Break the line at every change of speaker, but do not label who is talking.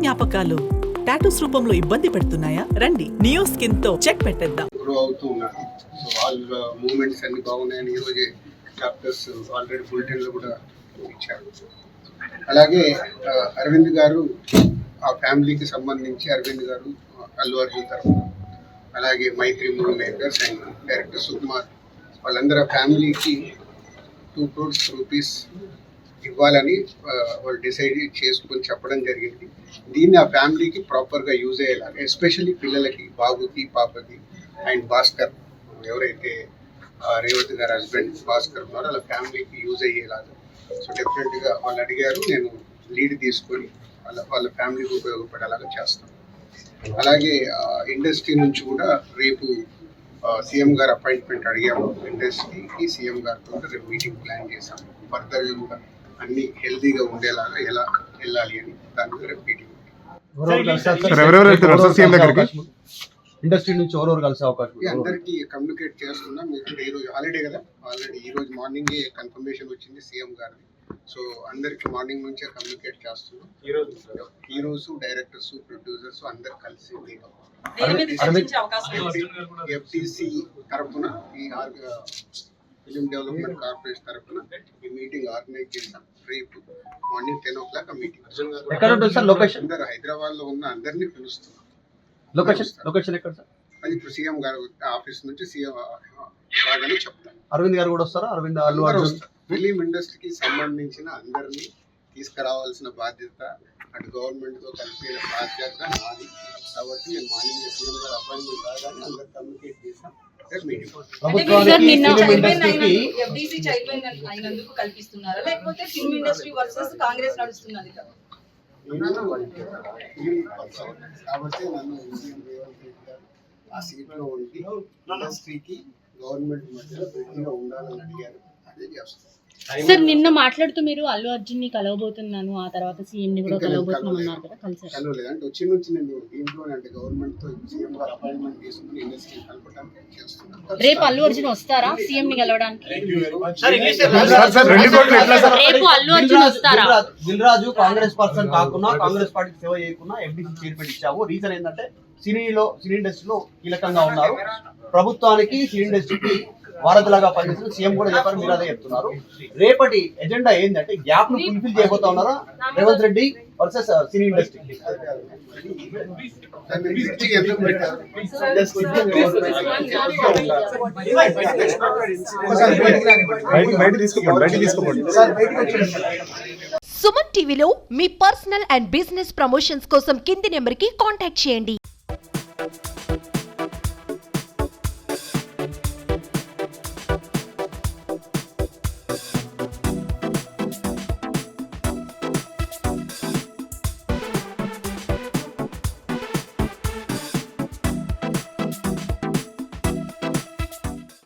జ్ఞాపకాలు టాటూస్ రూపంలో ఇబ్బంది పెడుతున్నాయా? రండి, నియో స్కిన్ తో చెక్ పెట్టేద్దాం.
గ్రో అవుతూ ఉన్నారు. సో వాళ్ళ మూమెంట్స్ అన్ని బాగున్నాయని ఈరోజే డాక్టర్స్ ఆల్రెడీ బులెటిన్లో కూడా ఇచ్చారు. అలాగే అరవింద్ గారు ఆ ఫ్యామిలీకి సంబంధించి అరవింద్ గారు అల్లు అర్జున్ తరఫున, అలాగే Mythri movie makers and director Sukumar వాళ్ళందరూ ఫ్యామిలీకి 2 crores రూపీస్ ఇవ్వాలని వాళ్ళు డిసైడ్ చేసుకొని చెప్పడం జరిగింది. దీన్ని ఆ ఫ్యామిలీకి ప్రాపర్గా యూజ్ అయ్యేలాగా, ఎస్పెషల్లీ పిల్లలకి, బాబుకి, పాపకి అండ్ భాస్కర్ ఎవరైతే రేవతి గారి హస్బెండ్ భాస్కర్ ఉన్నారో వాళ్ళ ఫ్యామిలీకి యూజ్ అయ్యేలాగా. సో డెఫినెట్గా వాళ్ళు అడిగారు, నేను లీడ్ తీసుకొని వాళ్ళ ఫ్యామిలీకి ఉపయోగపడేలాగా చేస్తాను. అలాగే ఇండస్ట్రీ నుంచి కూడా రేపు సీఎం గారు అపాయింట్మెంట్ అడిగాము. ఇండస్ట్రీకి సీఎం గారితో రేపు మీటింగ్ ప్లాన్ చేశాము. ఫర్దర్గా అన్ని హెల్తీగా ఉండేలాగా ఎలా వెళ్ళాలి అని దాని మీద రేపు మీటింగ్.
ఇండస్ట్రీ నుంచి ఎవరెవరు కలిసే అవకాశం?
అందరికీ కమ్యూనికేట్ చేస్తున్నాం. ఈ రోజు హాలిడే కదా, ఆల్రెడీ ఈ రోజు మార్నింగే కన్ఫర్మేషన్ వచ్చింది సీఎం గారిది. సో అందరికి మార్నింగ్ నుంచే కమ్యూనికేట్ చేస్తున్నాం. ఈ రోజు డైరెక్టర్స్, ప్రొడ్యూసర్స్ అందరు కలిసి ఎఫ్టీసీ తరఫున, ఈ ఫిలిం డెవలప్మెంట్ కార్పొరేషన్ తరఫున ఈ మీటింగ్ ఆర్గనైజ్ చేశాం. రేపు మార్నింగ్ 10 o'clock ఆ మీటింగ్. అందరు హైదరాబాద్ లో ఉన్న అందరినీ పిలుస్తున్నాం.
లొకేషన్ ఎక్కడ సార్?
అది ఇప్పుడు సీఎం గారు ఆఫీస్ నుంచి సీఎం రాగానే చెప్తాను.
అరవింద్ గారు కూడా వస్తారా? అరవింద్, అల్లు అర్జున్,
ఫిలిం ఇండస్ట్రీకి సంబంధించిన అందరినీ తీసుకురావాల్సిన బాధ్యత అటు గవర్నమెంట్ తో కలిపే బాధ్యత నాది. కాబట్టి నేను మార్నింగ్ సీఎం గారు అపాయింట్మెంట్ రాగానే అందరు కమ్యూనికేట్ చేశాం. కాబట్టి నన్ను ఆ సీట్లో ఉండి ఇండస్ట్రీకి గవర్నమెంట్ మధ్యలో బ్రిడ్జిగా ఉండాలని అడిగారు. అదే చేస్తాను.
సార్, నిన్న మాట్లాడుతూ మీరు అల్లు అర్జున్ ని కలవబోతున్నాను, ఆ తర్వాత సీఎం ని కూడా కలవబోతున్నాను అన్నారు కదా, కలిసారు?
కలవలేదు. అంటే వచ్చి నుంచి నేను దీంట్లోనే, అంటే గవర్నమెంట్ తో సీఎం గారు అపాయింట్మెంట్ తీసుకుని ఇండస్ట్రీ కలపడానికి చేస్తున్నాను.
రేపు అల్లు అర్జున్ వస్తారా సీఎం ని కలవడానికి? రేపు అల్లు అర్జున్ వస్తారా?
దిల్ రాజు కాంగ్రెస్ పర్సన్ కాకుండా, కాంగ్రెస్ పార్టీకి సేవ చేయకుండా ఎఫ్డీసీ చైర్మన్ ఇచ్చాము. రీజన్ ఏంటంటే సినీ ఇండస్ట్రీలో కీలకంగా ఉన్నారు. ప్రభుత్వానికి, సినీ ఇండస్ట్రీకి వారధిలాగా పనిచేసిన సీఎం కూడా చెప్పారు, మీరు అదే చెప్తున్నారు. రేపటి ఎజెండా ఏంటంటే గ్యాప్ ను ఫుల్ఫిల్ చేయబోతా ఉన్నారా Revanth Reddy versus cine industry?
Suman టీవీలో మీ పర్సనల్ అండ్ బిజినెస్ ప్రమోషన్స్ కోసం కింది నెంబర్కి కాంటాక్ట్ చేయండి.